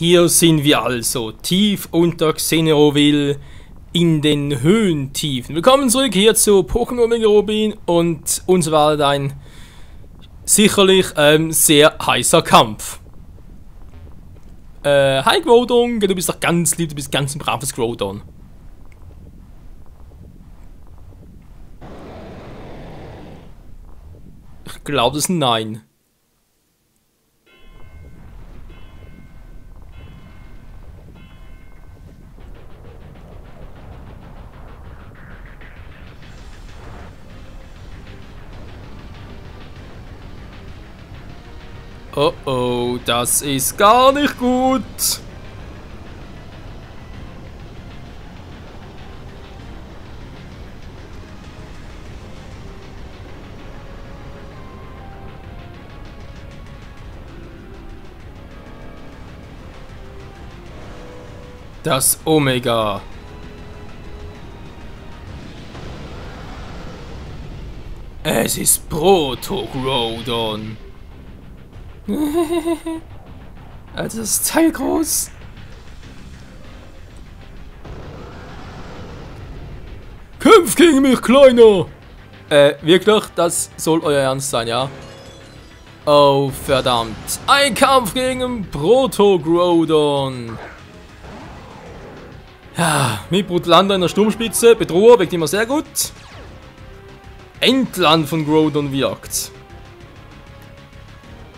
Hier sind wir also, tief unter Xeneroville, in den Höhentiefen. Willkommen zurück hier zu Pokémon Omega Rubin und uns war ein sicherlich sehr heißer Kampf. Hi Groudon, du bist doch ganz lieb, du bist ganz ein braves Groudon. Ich glaube, das ist ein Nein. Oh oh, das ist gar nicht gut. Das Omega. Es ist Proto-Groudon. Also das ist Teil groß. Kämpf gegen mich, Kleiner! Wirklich? Das soll euer Ernst sein, ja? Oh, verdammt. Ein Kampf gegen Proto-Groudon. Ja, mit Brutlander in der Sturmspitze. Bedroher wirkt immer sehr gut. Entland von Groudon wirkt.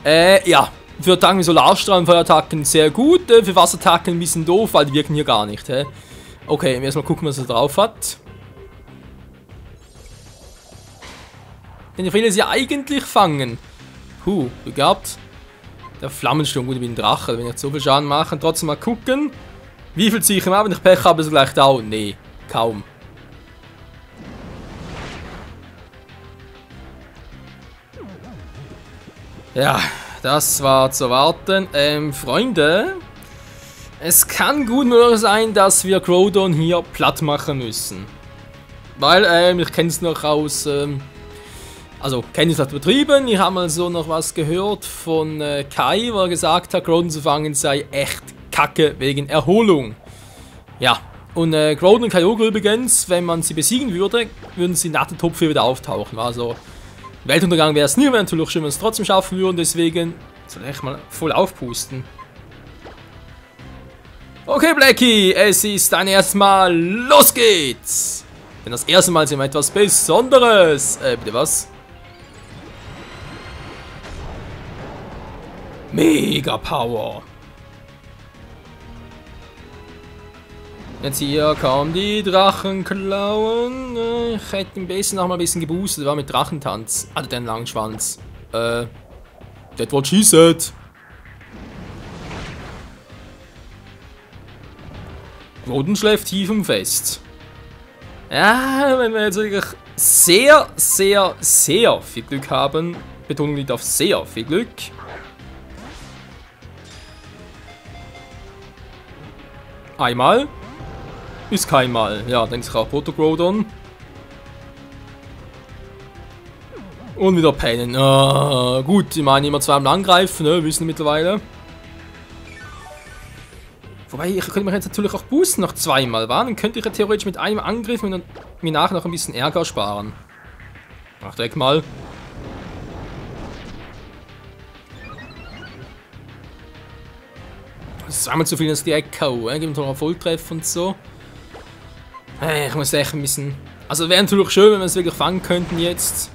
Ja. Für Attacken wie Solarstrahlenfeuerattacken sehr gut. Für Wasserattacken ein bisschen doof, weil die wirken hier gar nicht. Okay, erstmal gucken, was er drauf hat. Denn ich will es ja eigentlich fangen. Glück gehabt. Der Flammensturm, gut, ich bin ein Drache. Wenn ich jetzt so viel Schaden mache, trotzdem mal gucken. Wie viel ziehe ich ihm ab? Wenn ich Pech habe, ist er gleich down. Nee, kaum. Ja, das war zu erwarten. Freunde, es kann gut nur sein, dass wir Groudon hier platt machen müssen. Weil, ich kenne es noch aus, also, kenne es nicht betrieben. Ich habe mal so noch was gehört von Kai, wo er gesagt hat, Groudon zu fangen sei echt kacke wegen Erholung. Ja, und Groudon und Kyogre übrigens, wenn man sie besiegen würde, würden sie nach der Top 4 wieder auftauchen. Also, Weltuntergang wäre es nie, wäre natürlich schön, wenn wir es trotzdem schaffen würden, deswegen soll ich mal voll aufpusten. Okay, Blackie, es ist dein erstes Mal, los geht's! Denn das erste Mal ist immer etwas Besonderes. Bitte was? Mega Power! Jetzt hier kommen die Drachenklauen. Ich hätte am besten noch mal ein bisschen geboostet, war mit Drachentanz. Also den langen Schwanz. That what she said. Groudon schläft tief und fest. Ja, wenn wir jetzt wirklich sehr, sehr, sehr viel Glück haben. Betonung liegt auf sehr viel Glück. Einmal. Ist kein Mal. Ja, denke ich auch Proto-Groudon. Und wieder pennen. Gut, ich meine immer zweimal angreifen, ne? Wissen mittlerweile. Wobei, ich könnte mich jetzt natürlich auch boosten noch zweimal, wa? Dann könnte ich ja theoretisch mit einem Angriff und dann mir nachher noch ein bisschen Ärger sparen. Ach, direkt mal. Das ist einmal zu viel ins direkt K.O. Gibt es noch einen Volltreff und so. Ich muss echt ein bisschen... Also wäre natürlich schön, wenn wir es wirklich fangen könnten jetzt.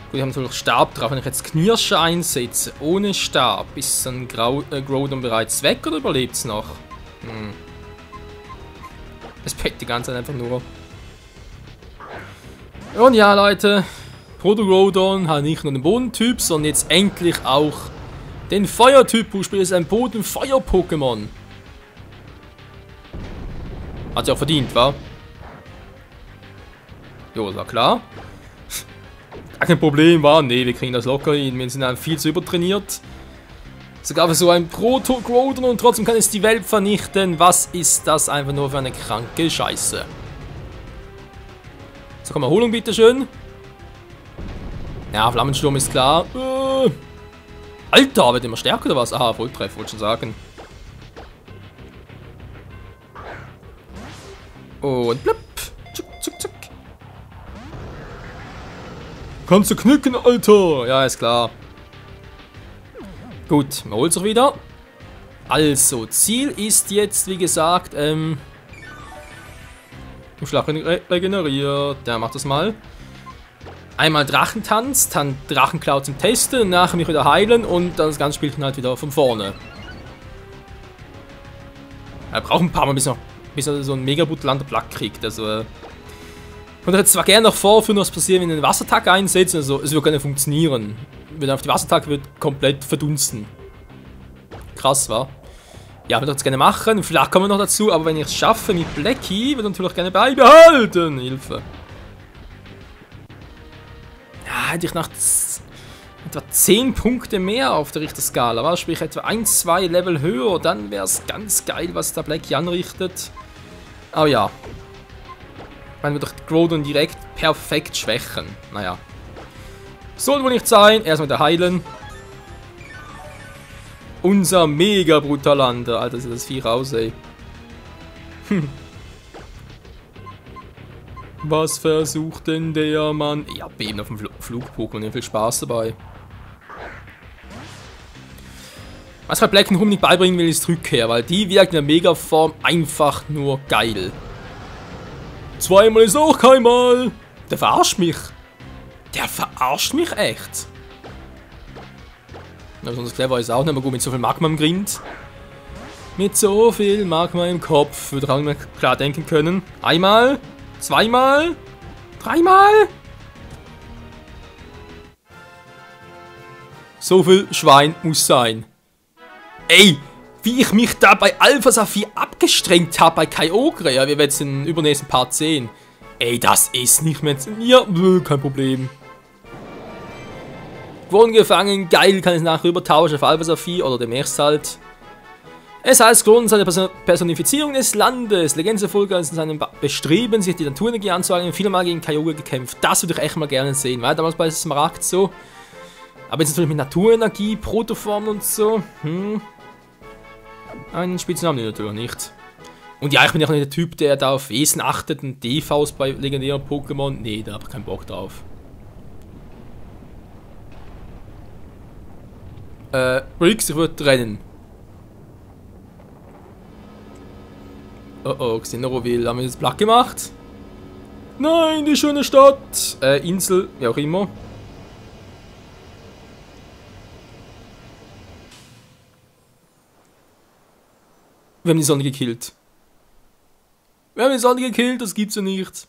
Gut, wir haben natürlich Stab drauf. Wenn ich jetzt Knirsche einsetze, ohne Stab, ist dann Groudon bereits weg oder überlebt es noch? Es packt die ganze Zeit einfach nur. Und ja, Leute. Proto-Groudon hat nicht nur den Bodentyp, sondern jetzt endlich auch den Feuertyp. Spielt es ein Boden-Feuer-Pokémon. Hat sie auch verdient, wa? Jo, war klar. Gar kein Problem, war. Nee, wir kriegen das locker hin. Wir sind einfach viel zu übertrainiert. Sogar für so ein Proto-Groudon und trotzdem kann es die Welt vernichten. Was ist das einfach nur für eine kranke Scheiße? So, komm, Erholung bitteschön. Ja, Flammensturm ist klar. Alter, wird immer stärker oder was? Aha, Volltreff, wollte schon sagen. Und blub. Zuck, zuck, zuck. Kannst du knicken, Alter? Ja, ist klar. Gut, man holt sich wieder. Also, Ziel ist jetzt, wie gesagt, Schlag regeneriert. Der macht das mal. Einmal Drachentanz, dann Drachenklau zum Testen und nachher mich wieder heilen und dann das ganze Spielchen halt wieder von vorne. Er braucht ein paar Mal, bis er so einen mega brutalen Plack kriegt. Also, und er hätte zwar gerne noch vorführen, was passiert, wenn er einen Wasserattack einsetzt, also es wird gar nicht funktionieren. Wenn er auf die Wasserattacke wird komplett verdunsten. Krass, wa? Ja, würde ich das gerne machen. Vielleicht kommen wir noch dazu, aber wenn ich es schaffe mit Blackie, würde ich natürlich gerne beibehalten. Hilfe. Ja, hätte ich nach etwa 10 Punkte mehr auf der Richterskala, war sprich etwa 1, 2 Level höher, dann wäre es ganz geil, was der Blackie anrichtet. Aber ja. Man wird doch Groudon direkt perfekt schwächen. Naja. Soll wohl nicht sein. Erstmal wieder heilen. Unser mega Brutalander. Alter, sieht das Viech aus, ey. Was versucht denn der Mann? Ja, Beben auf dem Flug-Pokémon. Viel Spaß dabei. Was ich Black unbedingt beibringen will, ist Rückkehr, weil die wirkt in der Mega-Form einfach nur geil. Zweimal ist auch keinmal. Der verarscht mich. Der verarscht mich echt. Ja, besonders clever ist auch nicht mehr gut mit so viel Magma im Grind. Mit so viel Magma im Kopf. Würde ich auch nicht mehr klar denken können. Einmal. Zweimal. Dreimal. So viel Schwein muss sein. Ey, wie ich mich da bei Alpha Saphir abgestrengt habe bei Kyogre. Ja, wir werden jetzt im übernächsten Part sehen. Ey, das ist nicht mehr... Ja, kein Problem. Wurden gefangen, geil, kann ich nachher rübertauschen auf Alpha Saphir oder demnächst halt. Es heißt, Groudon ist eine Personifizierung des Landes. Legendenfolger in seinem Bestreben, sich die Naturenergie anzueignen, vielmal gegen Kyogre gekämpft. Das würde ich echt mal gerne sehen. War damals bei Smaragd so. Aber jetzt natürlich mit Naturenergie, Protoformen und so. Einen Spitznamen natürlich nicht. Und ja, ich bin ja auch nicht der Typ, der da auf Wesen achtet und DVs bei legendären Pokémon. Nee, da habe ich keinen Bock drauf. Briggs, ich würde trennen. Oh oh, Xenoroville, haben wir das platt gemacht? Nein, die schöne Stadt. Insel, wie auch immer. Wir haben die Sonne gekillt. Wir haben die Sonne gekillt, das gibt's ja nicht.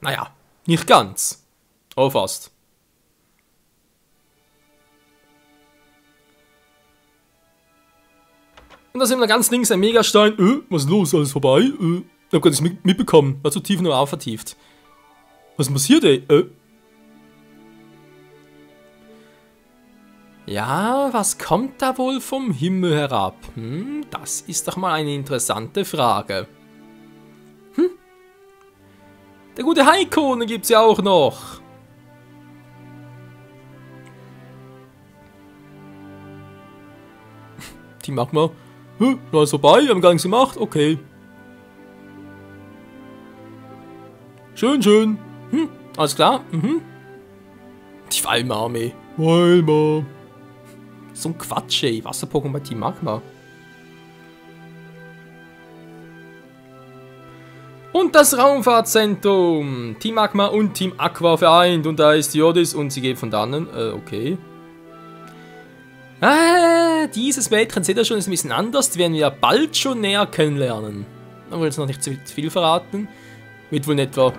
Naja, nicht ganz. Aber fast. Und da sind wir ganz links ein Megastein. Was ist los? Alles vorbei? Ich hab gar nichts mitbekommen. War zu tief nur vertieft. Was passiert, ey? Ja, was kommt da wohl vom Himmel herab? Das ist doch mal eine interessante Frage. Der gute Heiko, den gibt's ja auch noch. Die Magma. Alles vorbei, wir haben gar nichts gemacht. Okay. Schön, schön. Alles klar. Die Walma-Armee. Walma. So ein Quatsch, ey. Wasser-Pokémon bei Team Magma. Und das Raumfahrtzentrum. Team Magma und Team Aqua vereint. Und da ist Jodis und sie geht von dannen. Okay. Dieses Mädchen, seht ihr schon, ist ein bisschen anders. Die werden wir bald schon näher kennenlernen. Ich will jetzt noch nicht zu viel verraten. Wird wohl in etwa,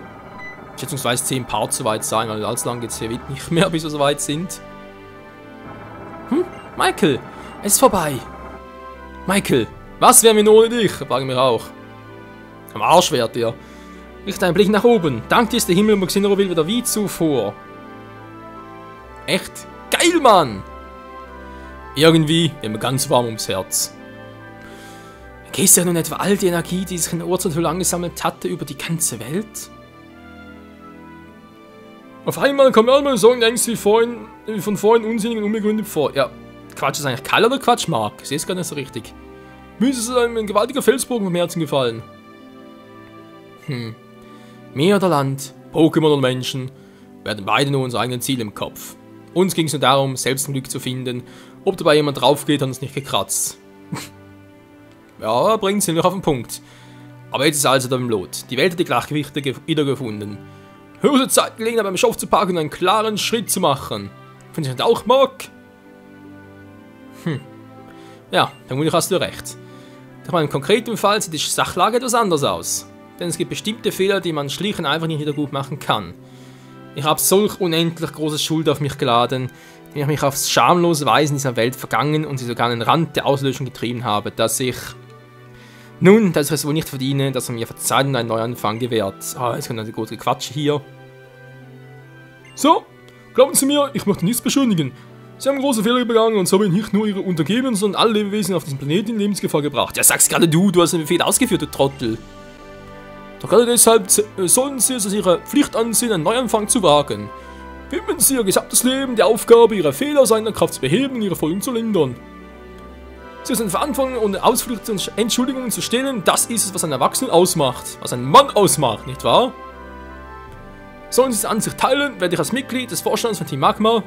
schätzungsweise 10 Parts soweit sein, weil allzu lang geht es hier nicht mehr, bis wir soweit sind. Michael, es ist vorbei. Michael, was wären wir ohne dich? Frage ich mich auch. Am Arsch wärt ihr. Richte einen Blick nach oben. Dank dir ist der Himmel um Xenoroville wieder wie zuvor. Echt? Geil, Mann! Irgendwie wird mir ganz warm ums Herz. Gehst du ja nun etwa all die Energie, die sich in der Urzeit so angesammelt hatte, über die ganze Welt? Auf einmal kommen all meine Sorgen längst wie von vorhin unsinnig und unbegründet vor. Ja, Quatsch ist eigentlich Kalle oder Quatsch Mark? Ich sehe es gar nicht so richtig. Mir ist es ein gewaltiger Felsbrocken vom Herzen gefallen. Meer oder Land, Pokémon und Menschen, wir hatten beide nur unser eigenes Ziel im Kopf. Uns ging es nur darum, selbst ein Glück zu finden. Ob dabei jemand drauf geht, hat uns nicht gekratzt. Ja, bringt sie noch auf den Punkt. Aber jetzt ist alles wieder im Lot. Die Welt hat die Gleichgewichte wiedergefunden. Höhere Zeit gelegen, beim Schopf zu packen und einen klaren Schritt zu machen. Finde ich das auch, Mark? Ja, vermutlich hast du recht. Doch in einem konkreten Fall sieht die Sachlage etwas anders aus. Denn es gibt bestimmte Fehler, die man schlicht und einfach nicht wieder gut machen kann. Ich habe solch unendlich große Schuld auf mich geladen, indem ich mich aufs schamlose Weise in dieser Welt vergangen und sie sogar an den Rand der Auslöschung getrieben habe, dass ich es wohl nicht verdiene, dass man mir verzeiht und einen Neuanfang gewährt. Jetzt kommt eine gute Quatsch hier. So, glauben Sie mir, ich möchte nichts beschönigen. Sie haben große Fehler begangen und so haben nicht nur Ihre Untergebenen, sondern alle Lebewesen auf diesem Planeten in Lebensgefahr gebracht. Ja, sag's gerade du hast den Befehl ausgeführt, du Trottel. Doch gerade deshalb sollen Sie es als Ihre Pflicht ansehen, einen Neuanfang zu wagen. Widmen Sie Ihr gesamtes Leben der Aufgabe, Ihre Fehler aus eigener Kraft zu beheben und Ihre Folgen zu lindern. Sie aus den Verantwortung und Ausflüchte und Entschuldigungen zu stellen, das ist es, was einen Erwachsenen ausmacht. Was einen Mann ausmacht, nicht wahr? Sollen Sie diese Ansicht teilen, werde ich als Mitglied des Vorstands von Team Magma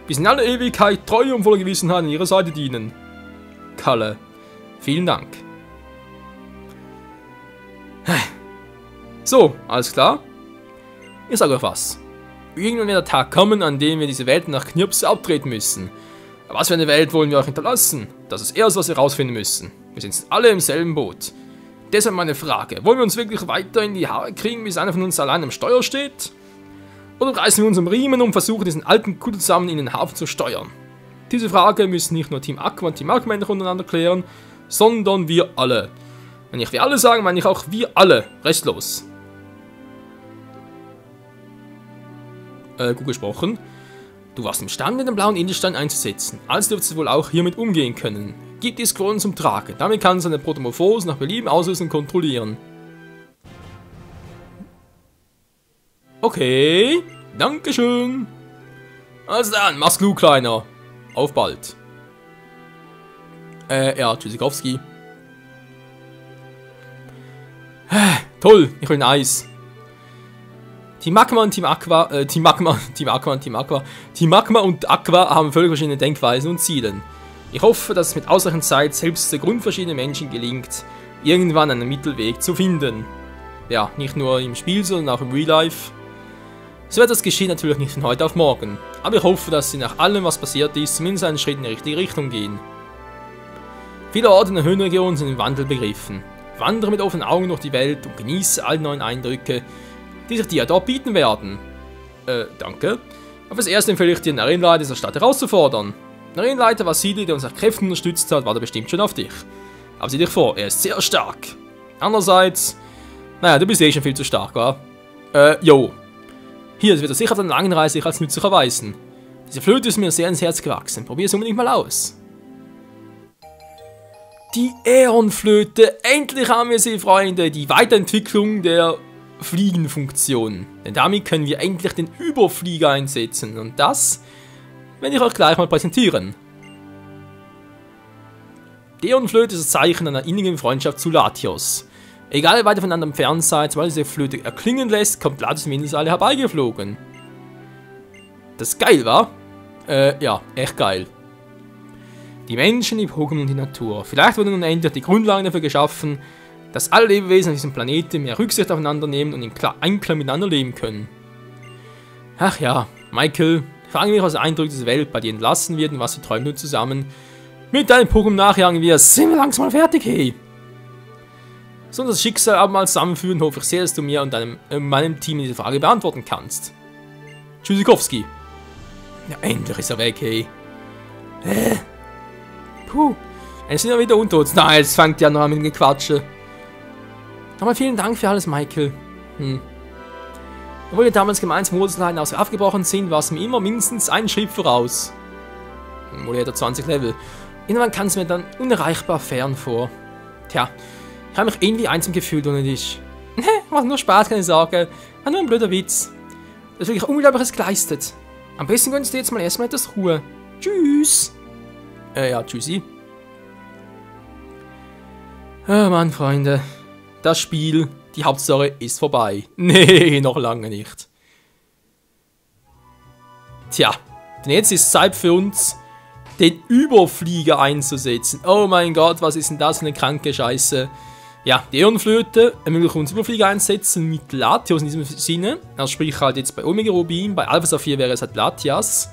bis in alle Ewigkeit treu und voller Gewissenheit an Ihrer Seite dienen. Kalle, vielen Dank. So, alles klar? Ich sage euch was. Irgendwann wird der Tag kommen, an dem wir diese Welt nach Knirps abtreten müssen. Aber was für eine Welt wollen wir euch hinterlassen? Das ist erst, was wir herausfinden müssen. Wir sind alle im selben Boot. Deshalb meine Frage, wollen wir uns wirklich weiter in die Haare kriegen, bis einer von uns allein am Steuer steht? Oder reißen wir uns am Riemen und versuchen, diesen alten Kuddel zusammen in den Hafen zu steuern? Diese Frage müssen nicht nur Team Aqua und Team Aqua untereinander klären, sondern wir alle. Wenn ich wir alle sage, meine ich auch wir alle, restlos. Gut gesprochen. Du warst imstande, den blauen Edelstein einzusetzen, also dürftest du wohl auch hiermit umgehen können. Gib die Scrollen zum Tragen, damit kannst du deine Protomorphose nach Belieben auslösen und kontrollieren. Okay, dankeschön. Also dann, mach's gut, Kleiner. Auf bald. Ja, Tschüssikowski. Toll, ich will ein Eis. Team Magma und Team Aqua, Team Magma und Aqua haben völlig verschiedene Denkweisen und Zielen. Ich hoffe, dass es mit ausreichend Zeit selbst der grundverschiedenen Menschen gelingt, irgendwann einen Mittelweg zu finden. Ja, nicht nur im Spiel, sondern auch im Real Life. So wird das geschehen natürlich nicht von heute auf morgen, aber ich hoffe, dass sie nach allem, was passiert ist, zumindest einen Schritt in die richtige Richtung gehen. Viele Orte in der Höhenregion sind im Wandel begriffen. Wandere mit offenen Augen durch die Welt und genieße alle neuen Eindrücke, die sich dir dort bieten werden. Danke. Aber als erstes empfehle ich dir, den Arenaleiter dieser Stadt herauszufordern. Der Arenaleiter Vasili, der uns nach Kräften unterstützt hat, war da bestimmt schon auf dich. Aber sieh dich vor, er ist sehr stark. Andererseits, naja, du bist eh schon viel zu stark, wa? Jo. Hier, das wird er sicher auf einer langen Reise sich als nützlich erweisen. Diese Flöte ist mir sehr ins Herz gewachsen. Probier es unbedingt mal aus. Die Äonflöte. Endlich haben wir sie, Freunde. Die Weiterentwicklung der Fliegenfunktion. Denn damit können wir endlich den Überflieger einsetzen. Und das werde ich euch gleich mal präsentieren. Die Äonflöte ist das Zeichen einer innigen Freundschaft zu Latios. Egal, wie weit ihr voneinander entfernt seid, sobald diese Flöte erklingen lässt, kommt Latios im Windesaale herbeigeflogen. Das ist geil, wa? Ja, echt geil. Die Menschen, die Pokémon und die Natur. Vielleicht wurde nun endlich die Grundlage dafür geschaffen, dass alle Lebewesen auf diesem Planeten mehr Rücksicht aufeinander nehmen und in Einklang miteinander leben können. Ach ja, Michael, fragen wir, was der Eindruck dieser Welt bei dir entlassen wird und was wir träumen zusammen. Mit deinem Pokémon nachjagen wir, sind wir langsam mal fertig, hey! So das Schicksal aber mal zusammenführen, hoffe ich sehr, dass du mir und meinem Team diese Frage beantworten kannst. Tschüssikowski. Ja, endlich ist er weg, hey. Puh. Jetzt sind wir wieder unter uns. Na, jetzt fängt ja noch an mit dem Gequatsche. Nochmal vielen Dank für alles, Michael. Obwohl wir damals gemeinsam Modusleiten aus aufgebrochen sind, war es mir immer mindestens einen Schritt voraus. Wohl hätte 20 Level. Irgendwann kam es mir dann unerreichbar fern vor. Tja, ich habe mich irgendwie einsam gefühlt ohne dich. Macht nur Spaß, keine Sorge. War nur ein blöder Witz. Das ist wirklich Unglaubliches geleistet. Am besten gönnst du jetzt mal erstmal etwas Ruhe. Tschüss. Ja, tschüssi. Oh Mann, Freunde. Das Spiel, die Hauptsache ist vorbei. Nee, noch lange nicht. Tja, denn jetzt ist Zeit für uns, den Überflieger einzusetzen. Oh mein Gott, was ist denn das für eine kranke Scheiße? Ja, die Ehrenflöte ermöglicht uns Überflieger einsetzen mit Latios in diesem Sinne. Also sprich halt jetzt bei Omega Rubin, bei Alpha Saphir wäre es halt Latias.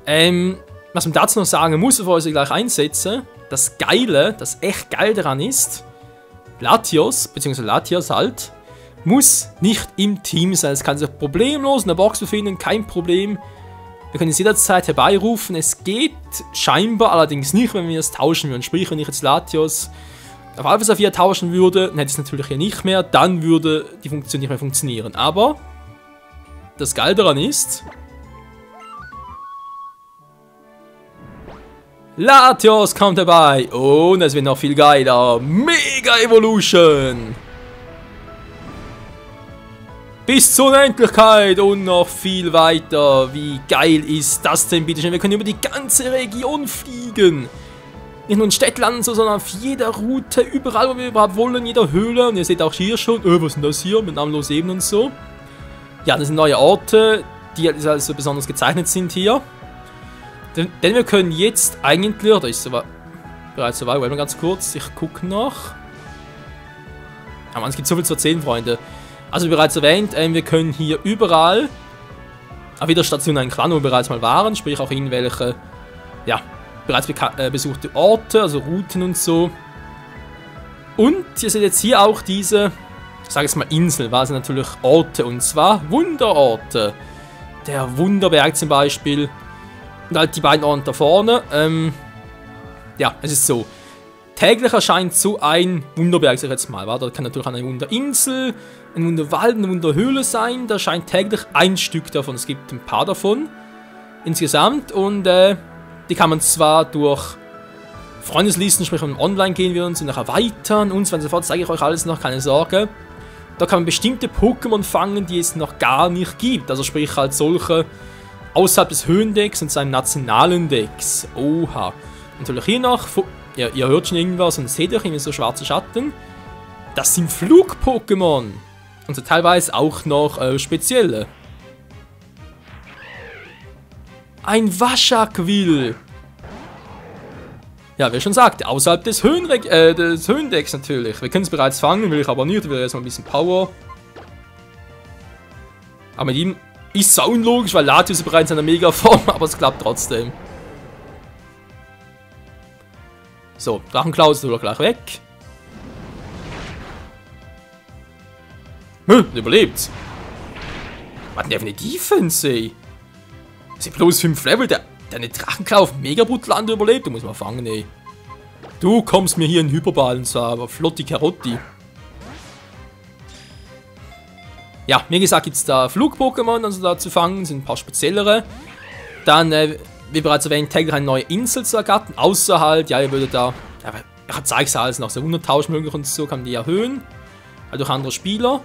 Was man dazu noch sagen muss, bevor ich sie gleich einsetze, das Geile, das echt geil daran ist, Latios, beziehungsweise Latias halt, muss nicht im Team sein. Es kann sich problemlos in der Box befinden, kein Problem. Wir können es jederzeit herbeirufen. Es geht scheinbar allerdings nicht, wenn wir es tauschen würden. Sprich, wenn ich jetzt Latios auf Alpha Saphir tauschen würde, dann hätte ich es natürlich hier nicht mehr. Dann würde die Funktion nicht mehr funktionieren. Aber das Geile daran ist, Latios kommt dabei. Und es wird noch viel geiler. Mega Evolution. Bis zur Unendlichkeit und noch viel weiter. Wie geil ist das denn, bitte schön? Wir können über die ganze Region fliegen. Nicht nur in Städtland, sondern auf jeder Route, überall, wo wir überhaupt wollen, in jeder Höhle. Und ihr seht auch hier schon, was ist denn das hier? Mit namenlos Ebenen und so. Ja, das sind neue Orte, die also besonders gezeichnet sind hier. Denn wir können jetzt eigentlich, oder ist so bereits so weit, mal ganz kurz, ich gucke noch. Aber es gibt so viel zu erzählen, Freunde. Also wie bereits erwähnt, wir können hier überall auf jeder Station einen Clan, wo wir bereits mal waren, sprich auch irgendwelche, ja, bereits besuchte Orte, also Routen und so. Und ihr seht jetzt hier auch diese, ich sage jetzt mal Insel, war es natürlich Orte, und zwar Wunderorte. Der Wunderberg zum Beispiel. Und halt die beiden Orte da vorne. Ja, es ist so. Täglich erscheint so ein Wunderberg, sag ich jetzt mal. Da kann natürlich eine Wunderinsel, ein Wunderwald, eine Wunderhöhle sein. Da erscheint täglich ein Stück davon. Es gibt ein paar davon insgesamt. Und die kann man zwar durch Freundeslisten, sprich online gehen wir uns und noch erweitern und so weiter und so fort. Zeige ich euch alles noch, keine Sorge. Da kann man bestimmte Pokémon fangen, die es noch gar nicht gibt. Also sprich halt solche außerhalb des Höhendecks und seinem nationalen Decks. Oha. Natürlich hier noch, ja, ihr hört schon irgendwas und seht euch irgendwie so schwarze Schatten. Das sind Flug-Pokémon. Und so teilweise auch noch spezielle. Ein Waschaquil. Ja, wie ich schon sagte, außerhalb des Höhendecks natürlich. Wir können es bereits fangen, will ich aber nicht, will erstmal ein bisschen Power. Aber mit ihm ist es unlogisch, weil Latios ist bereits in einer Mega-Form, aber es klappt trotzdem. So, Drachenklaus ist gleich weg. Überlebt. Was denn der für eine Defense, ey? Das sind bloß 5 Level, der eine Drachenklau auf Mega-Brutland überlebt, du musst mal fangen, ey. Du kommst mir hier in Hyperball und so, aber Flotti Carotti. Ja, wie gesagt, gibt es da Flug-Pokémon, also da zu fangen, sind ein paar speziellere. Dann, wie bereits erwähnt, täglich eine neue Insel zu ergattern, außer halt, ja, ihr würdet da, ja, ich zeige es alles noch, so 100.000 möglich und so, kann man die erhöhen, halt durch andere Spieler.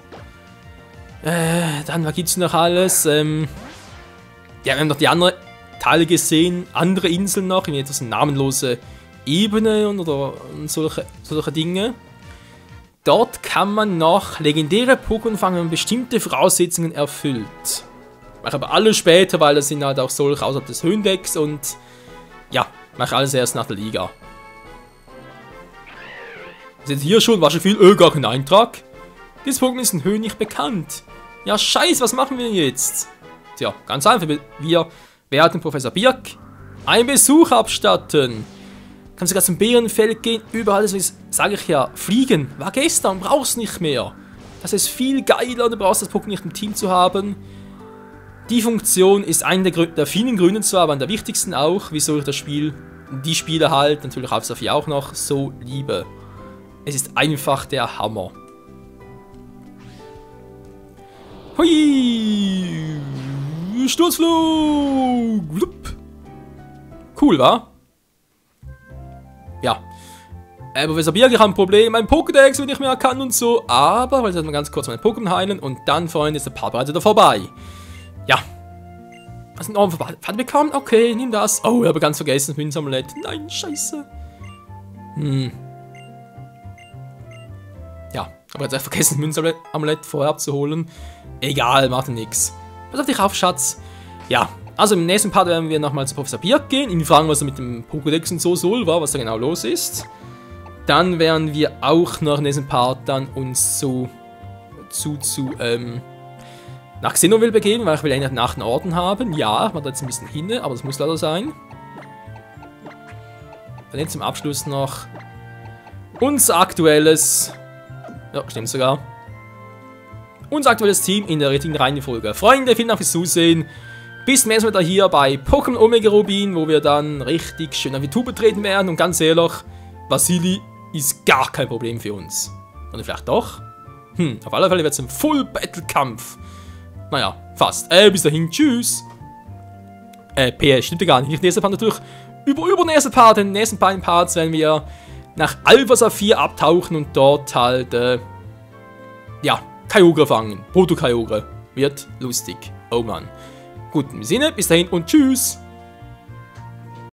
Dann, was gibt's noch alles? Ja, wir haben noch die anderen Teile gesehen, andere Inseln noch, in etwas namenlose Ebene oder solche Dinge. Dort kann man noch legendäre Pokémon fangen, wenn man bestimmte Voraussetzungen erfüllt. Mache aber alles später, weil das sind halt auch solche außerhalb des Höhendecks und ja, mache alles erst nach der Liga. Seht ihr hier schon, war schon viel, gar kein Eintrag. Dieses Pokémon ist in Höhen nicht bekannt. Ja, scheiße, was machen wir jetzt? Tja, ganz einfach, wir werden Professor Birk einen Besuch abstatten. Kannst sogar zum Bärenfeld gehen, überall, das sage ich ja, fliegen war gestern, brauchst nicht mehr. Das ist viel geiler, du brauchst das Pokémon nicht im Team zu haben. Die Funktion ist einer der vielen Gründe zwar, aber der wichtigsten auch, wieso ich das Spiel, die Spiele halt, natürlich Alpha Saphir auch noch, so liebe. Es ist einfach der Hammer. Hui! Sturzflug! Cool, wa? Ja. Professor Birk, ich habe ein Problem, mein Pokédex wird nicht mehr erkannt und so, aber, weil ich mal ganz kurz meine Pokémon heilen und dann, Freunde, ist der Part bereits wieder vorbei. Ja. Also noch Pfand bekommen? Okay, nimm das. Oh, ich habe ganz vergessen, das Münzamulett. Nein, scheiße. Ja, aber jetzt einfach vergessen, das Münzamulett vorher abzuholen. Egal, macht nix. Pass auf dich auf, Schatz. Ja, also im nächsten Part werden wir nochmal zu Professor Birk gehen, ihn fragen, was er mit dem Pokédex und so soll, was da genau los ist. Dann werden wir auch noch im nächsten Part dann uns nach Xenoville begeben, weil ich will eigentlich nach den Orden haben. Ja, man hat jetzt ein bisschen hin, aber das muss leider sein. Dann jetzt zum Abschluss noch unser aktuelles, ja, stimmt sogar, unser aktuelles Team in der richtigen Reihenfolge. Freunde, vielen Dank fürs Zusehen. Bis zum nächsten Mal wieder hier bei Pokémon Omega Rubin, wo wir dann richtig schön auf YouTube treten werden. Und ganz ehrlich, Vasili ist gar kein Problem für uns. Oder vielleicht doch? Auf alle Fälle wird es ein Full-Battle-Kampf. Naja, fast. Bis dahin, tschüss. PS, stimmt ja gar nicht. Nicht nächster Part natürlich. Übernächster Part, in den nächsten beiden Parts werden wir nach Alpha Saphir abtauchen und dort halt, ja, Kyogre fangen. Proto-Kyogre. Wird lustig. Oh Mann. Gut, im Sinne, bis dahin und tschüss.